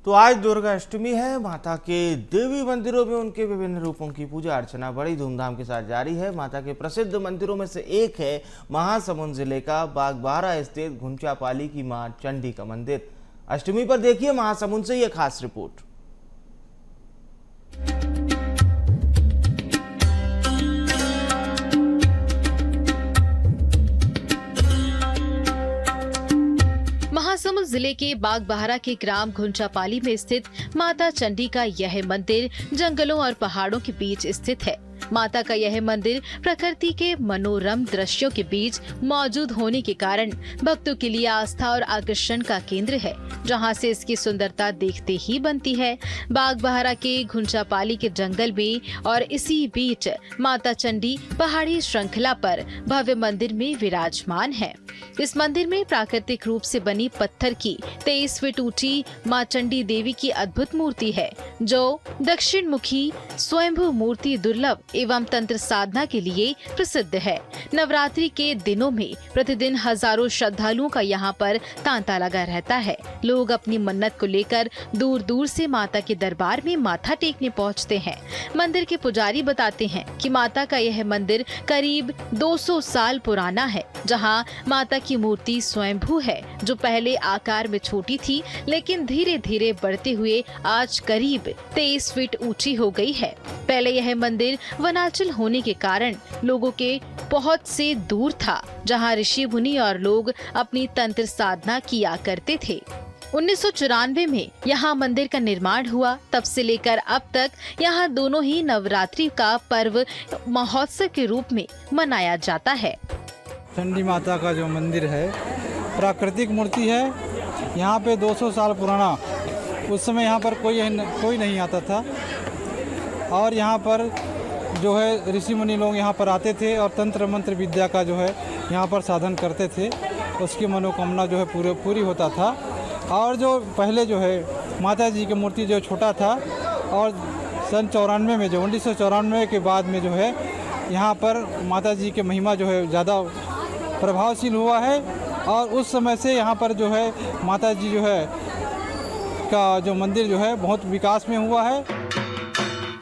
तो आज दुर्गा अष्टमी है। माता के देवी मंदिरों में उनके विभिन्न रूपों की पूजा अर्चना बड़ी धूमधाम के साथ जारी है। माता के प्रसिद्ध मंदिरों में से एक है महासमुंद जिले का बागबाहरा स्थित घुंचापाली की मां चंडी का मंदिर। अष्टमी पर देखिए महासमुंद से यह खास रिपोर्ट। महासमुंद जिले के बागबाहरा के ग्राम घुंचापाली में स्थित माता चंडी का यह मंदिर जंगलों और पहाड़ों के बीच स्थित है। माता का यह मंदिर प्रकृति के मनोरम दृश्यों के बीच मौजूद होने के कारण भक्तों के लिए आस्था और आकर्षण का केंद्र है, जहां से इसकी सुंदरता देखते ही बनती है। बागबाहरा के घुंचापाली के जंगल में और इसी बीच माता चंडी पहाड़ी श्रृंखला पर भव्य मंदिर में विराजमान है। इस मंदिर में प्राकृतिक रूप से बनी पत्थर की 23 फीट ऊंची मां चंडी देवी की अद्भुत मूर्ति है, जो दक्षिण मुखी स्वयंभू मूर्ति दुर्लभ एवं तंत्र साधना के लिए प्रसिद्ध है। नवरात्रि के दिनों में प्रतिदिन हजारों श्रद्धालुओं का यहाँ पर तांता लगा रहता है। लोग अपनी मन्नत को लेकर दूर दूर से माता के दरबार में माथा टेकने पहुँचते हैं। मंदिर के पुजारी बताते हैं कि माता का यह मंदिर करीब 200 साल पुराना है, जहाँ माता की मूर्ति स्वयंभू है, जो पहले आकार में छोटी थी लेकिन धीरे धीरे बढ़ते हुए आज करीब 23 फीट ऊंची हो गई है। पहले यह मंदिर वनांचल होने के कारण लोगों के पहुंच से दूर था, जहां ऋषि मुनि और लोग अपनी तंत्र साधना किया करते थे। 1994 में यहाँ मंदिर का निर्माण हुआ। तब से लेकर अब तक यहाँ दोनों ही नवरात्रि का पर्व महोत्सव के रूप में मनाया जाता है। चंडी माता का जो मंदिर है प्राकृतिक मूर्ति है। यहाँ पे 200 साल पुराना, उस समय यहाँ पर कोई नहीं आता था और यहाँ पर जो है ऋषि मुनि लोग यहाँ पर आते थे और तंत्र मंत्र विद्या का जो है यहाँ पर साधन करते थे। उसकी मनोकामना जो है पूरी होता था। और जो पहले जो है माता जी की मूर्ति जो छोटा था और सन 94 में जो 1994 के बाद में जो है यहाँ पर माता जी की महिमा जो है ज़्यादा प्रभावशील हुआ है। और उस समय से यहाँ पर जो है माता जी जो है का जो मंदिर जो है बहुत विकास में हुआ है।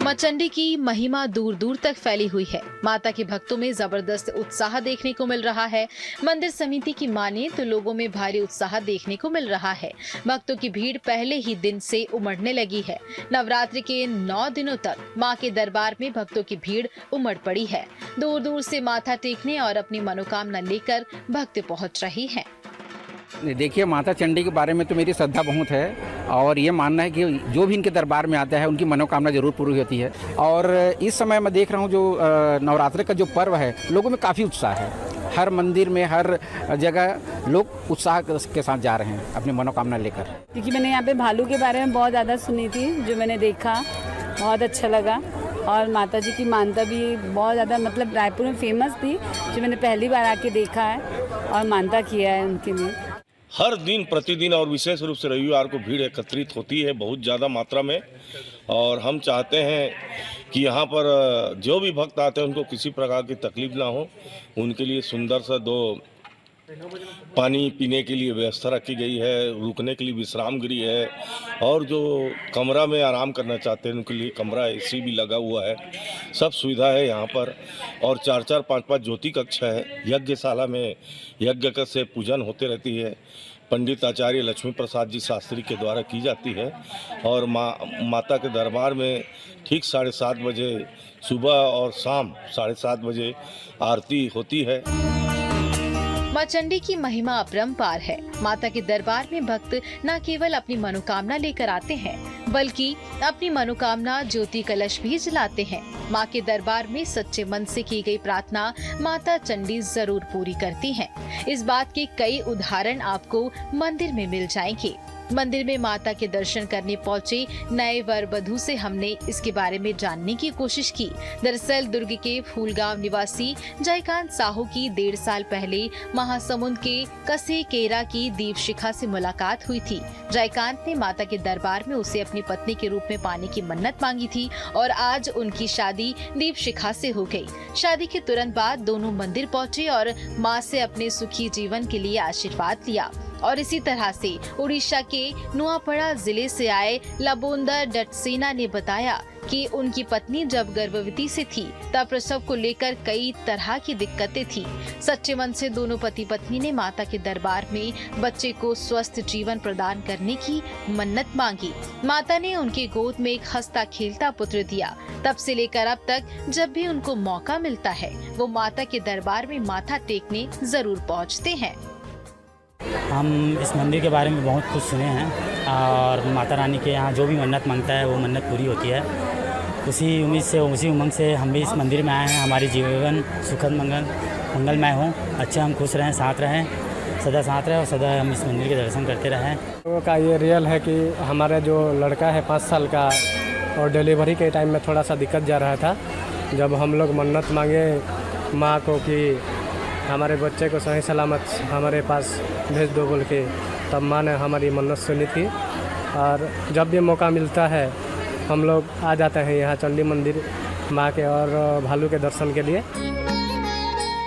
मां चंडी की महिमा दूर दूर तक फैली हुई है। माता के भक्तों में जबरदस्त उत्साह देखने को मिल रहा है। मंदिर समिति की माने तो लोगों में भारी उत्साह देखने को मिल रहा है। भक्तों की भीड़ पहले ही दिन से उमड़ने लगी है। नवरात्रि के 9 दिनों तक मां के दरबार में भक्तों की भीड़ उमड़ पड़ी है। दूर दूर से माथा टेकने और अपनी मनोकामना लेकर भक्त पहुँच रहे हैं। देखिए, माता चंडी के बारे में तो मेरी श्रद्धा बहुत है और ये मानना है कि जो भी इनके दरबार में आता है उनकी मनोकामना जरूर पूरी होती है। और इस समय मैं देख रहा हूँ जो नवरात्रि का जो पर्व है, लोगों में काफ़ी उत्साह है। हर मंदिर में हर जगह लोग उत्साह के साथ जा रहे हैं अपनी मनोकामना लेकर। क्योंकि मैंने यहाँ पे भालू के बारे में बहुत ज़्यादा सुनी थी, जो मैंने देखा बहुत अच्छा लगा। और माता जी की मानता भी बहुत ज़्यादा मतलब रायपुर में फेमस थी, जो मैंने पहली बार आके देखा है और मानता किया है उनके लिए। हर दिन प्रतिदिन और विशेष रूप से रविवार को भीड़ एकत्रित होती है बहुत ज़्यादा मात्रा में। और हम चाहते हैं कि यहाँ पर जो भी भक्त आते हैं उनको किसी प्रकार की तकलीफ ना हो। उनके लिए सुंदर सा 2 पानी पीने के लिए व्यवस्था रखी गई है, रुकने के लिए विश्राम गृह है और जो कमरा में आराम करना चाहते हैं उनके लिए कमरा AC भी लगा हुआ है। सब सुविधा है यहाँ पर। और 4-4, 5-5 ज्योति कक्ष है। यज्ञशाला में यज्ञ से पूजन होते रहती है। पंडित आचार्य लक्ष्मी प्रसाद जी शास्त्री के द्वारा की जाती है। और माता के दरबार में ठीक 7:30 बजे सुबह और शाम 7:30 बजे आरती होती है। मां चंडी की महिमा अपरंपार है। माता के दरबार में भक्त न केवल अपनी मनोकामना लेकर आते हैं, बल्कि अपनी मनोकामना ज्योति कलश भी जलाते हैं। मां के दरबार में सच्चे मन से की गई प्रार्थना माता चंडी जरूर पूरी करती हैं। इस बात के कई उदाहरण आपको मंदिर में मिल जाएंगे। मंदिर में माता के दर्शन करने पहुंचे नए वर वधू से हमने इसके बारे में जानने की कोशिश की। दरअसल दुर्ग के फूलगांव निवासी जयकांत साहू की 1.5 साल पहले महासमुंद के कसे केरा की दीप शिखा से मुलाकात हुई थी। जयकांत ने माता के दरबार में उसे अपनी पत्नी के रूप में पाने की मन्नत मांगी थी और आज उनकी शादी दीप शिखा से हो गई। शादी के तुरंत बाद दोनों मंदिर पहुँचे और माँ से अपने सुखी जीवन के लिए आशीर्वाद लिया। और इसी तरह से उड़ीसा के नुआपड़ा जिले से आए लबोंदर डटसेना ने बताया कि उनकी पत्नी जब गर्भवती से थी तब प्रसव को लेकर कई तरह की दिक्कतें थी। सच्चे मन से दोनों पति पत्नी ने माता के दरबार में बच्चे को स्वस्थ जीवन प्रदान करने की मन्नत मांगी। माता ने उनके गोद में एक हंसता खेलता पुत्र दिया। तब से लेकर अब तक जब भी उनको मौका मिलता है वो माता के दरबार में माथा टेकने जरूर पहुँचते हैं। हम इस मंदिर के बारे में बहुत कुछ सुने हैं और माता रानी के यहाँ जो भी मन्नत मांगता है वो मन्नत पूरी होती है। उसी उम्मीद से, उसी उमंग से हम भी इस मंदिर में आए हैं। हमारी जीवन सुखद मंगलमय हो, अच्छे हम खुश रहें, साथ रहें, सदा साथ रहें और सदा हम इस मंदिर के दर्शन करते रहें। लोगों का ये रियल है कि हमारा जो लड़का है 5 साल का और डिलीवरी के टाइम में थोड़ा सा दिक्कत जा रहा था। जब हम लोग मन्नत मांगे माँ को कि हमारे बच्चे को सही सलामत हमारे पास भेज दो बोल के, तब माँ ने हमारी मन्नत सुनी थी। और जब भी मौका मिलता है हम लोग आ जाते हैं यहाँ चंडी मंदिर माँ के और भालू के दर्शन के लिए।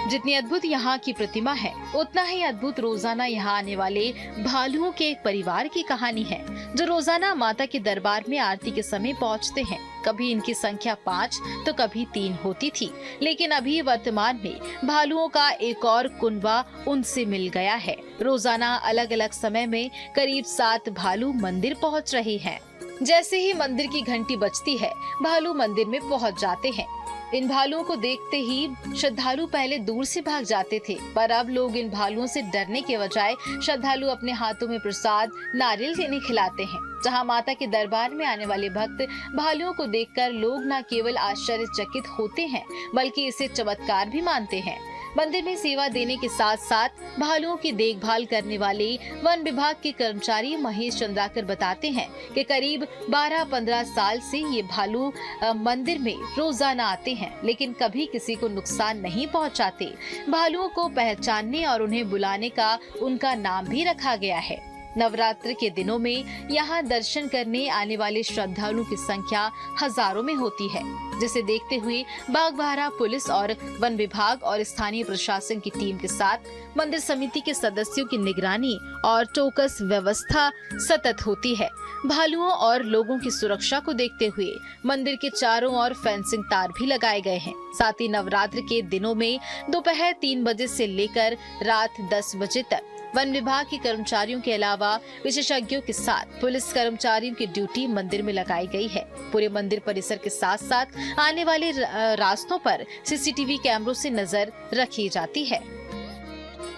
जितनी अद्भुत यहाँ की प्रतिमा है उतना ही अद्भुत रोजाना यहाँ आने वाले भालुओं के एक परिवार की कहानी है जो रोजाना माता के दरबार में आरती के समय पहुँचते हैं। कभी इनकी संख्या 5 तो कभी 3 होती थी, लेकिन अभी वर्तमान में भालुओं का एक और कुनबा उनसे मिल गया है। रोजाना अलग अलग समय में करीब 7 भालू मंदिर पहुँच रहे हैं। जैसे ही मंदिर की घंटी बजती है भालू मंदिर में पहुँच जाते हैं। इन भालुओं को देखते ही श्रद्धालु पहले दूर से भाग जाते थे, पर अब लोग इन भालुओं से डरने के बजाय श्रद्धालु अपने हाथों में प्रसाद नारियल इन्हें खिलाते हैं। जहां माता के दरबार में आने वाले भक्त भालुओं को देखकर लोग न केवल आश्चर्यचकित होते हैं बल्कि इसे चमत्कार भी मानते हैं। मंदिर में सेवा देने के साथ साथ भालुओं की देखभाल करने वाले वन विभाग के कर्मचारी महेश चंद्राकर बताते हैं कि करीब 12-15 साल से ये भालू मंदिर में रोजाना आते हैं, लेकिन कभी किसी को नुकसान नहीं पहुंचाते। भालुओं को पहचानने और उन्हें बुलाने का उनका नाम भी रखा गया है। नवरात्र के दिनों में यहाँ दर्शन करने आने वाले श्रद्धालुओं की संख्या हजारों में होती है, जिसे देखते हुए बागबाहरा पुलिस और वन विभाग और स्थानीय प्रशासन की टीम के साथ मंदिर समिति के सदस्यों की निगरानी और चौकस व्यवस्था सतत होती है। भालुओं और लोगों की सुरक्षा को देखते हुए मंदिर के चारों ओर फेंसिंग तार भी लगाए गए हैं। साथ ही नवरात्र के दिनों में दोपहर 3 बजे से लेकर रात 10 बजे तक वन विभाग के कर्मचारियों के अलावा विशेषज्ञों के साथ पुलिस कर्मचारियों की ड्यूटी मंदिर में लगाई गई है। पूरे मंदिर परिसर के साथ साथ आने वाले रास्तों पर सीसीटीवी कैमरों से नजर रखी जाती है।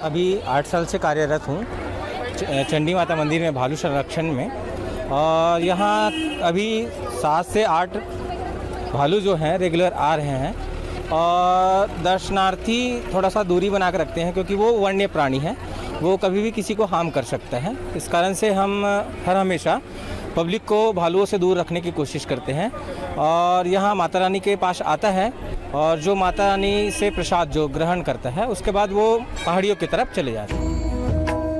अभी 8 साल से कार्यरत हूँ चंडी माता मंदिर में भालू संरक्षण में, और यहाँ अभी 7 से 8 भालू जो हैं रेगुलर आ रहे हैं और दर्शनार्थी थोड़ा सा दूरी बना कर रखते हैं क्योंकि वो वन्य प्राणी हैं, वो कभी भी किसी को हार्म कर सकते हैं। इस कारण से हम हर हमेशा पब्लिक को भालुओं से दूर रखने की कोशिश करते हैं। और यहाँ माता रानी के पास आता है और जो माता रानी से प्रसाद जो ग्रहण करता है उसके बाद वो पहाड़ियों की तरफ चले जाते हैं।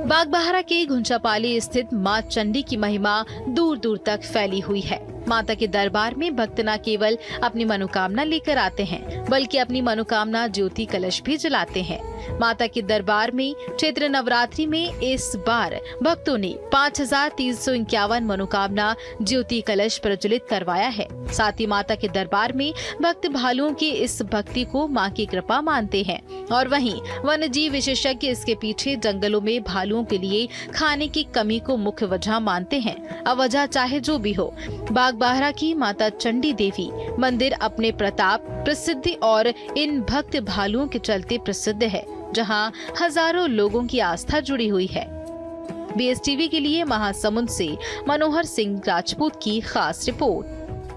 बागबाहरा के घुंचापाली स्थित मां चंडी की महिमा दूर दूर तक फैली हुई है। माता के दरबार में भक्त न केवल अपनी मनोकामना लेकर आते हैं बल्कि अपनी मनोकामना ज्योति कलश भी जलाते हैं। माता के दरबार में चैत्र नवरात्रि में इस बार भक्तों ने 5351 मनोकामना ज्योति कलश प्रज्वलित करवाया है। साथ ही माता के दरबार में भक्त भालुओं की इस भक्ति को मां की कृपा मानते हैं और वहीं वन्य जीव विशेषज्ञ इसके पीछे जंगलों में भालुओं के लिए खाने की कमी को मुख्य वजह मानते हैं। अब वजह चाहे जो भी हो, बागबाहरा की माता चंडी देवी मंदिर अपने प्रताप, प्रसिद्धि और इन भक्त भालुओं के चलते प्रसिद्ध है, जहां हजारों लोगों की आस्था जुड़ी हुई है। BSTV के लिए महासमुंद से मनोहर सिंह राजपूत की खास रिपोर्ट।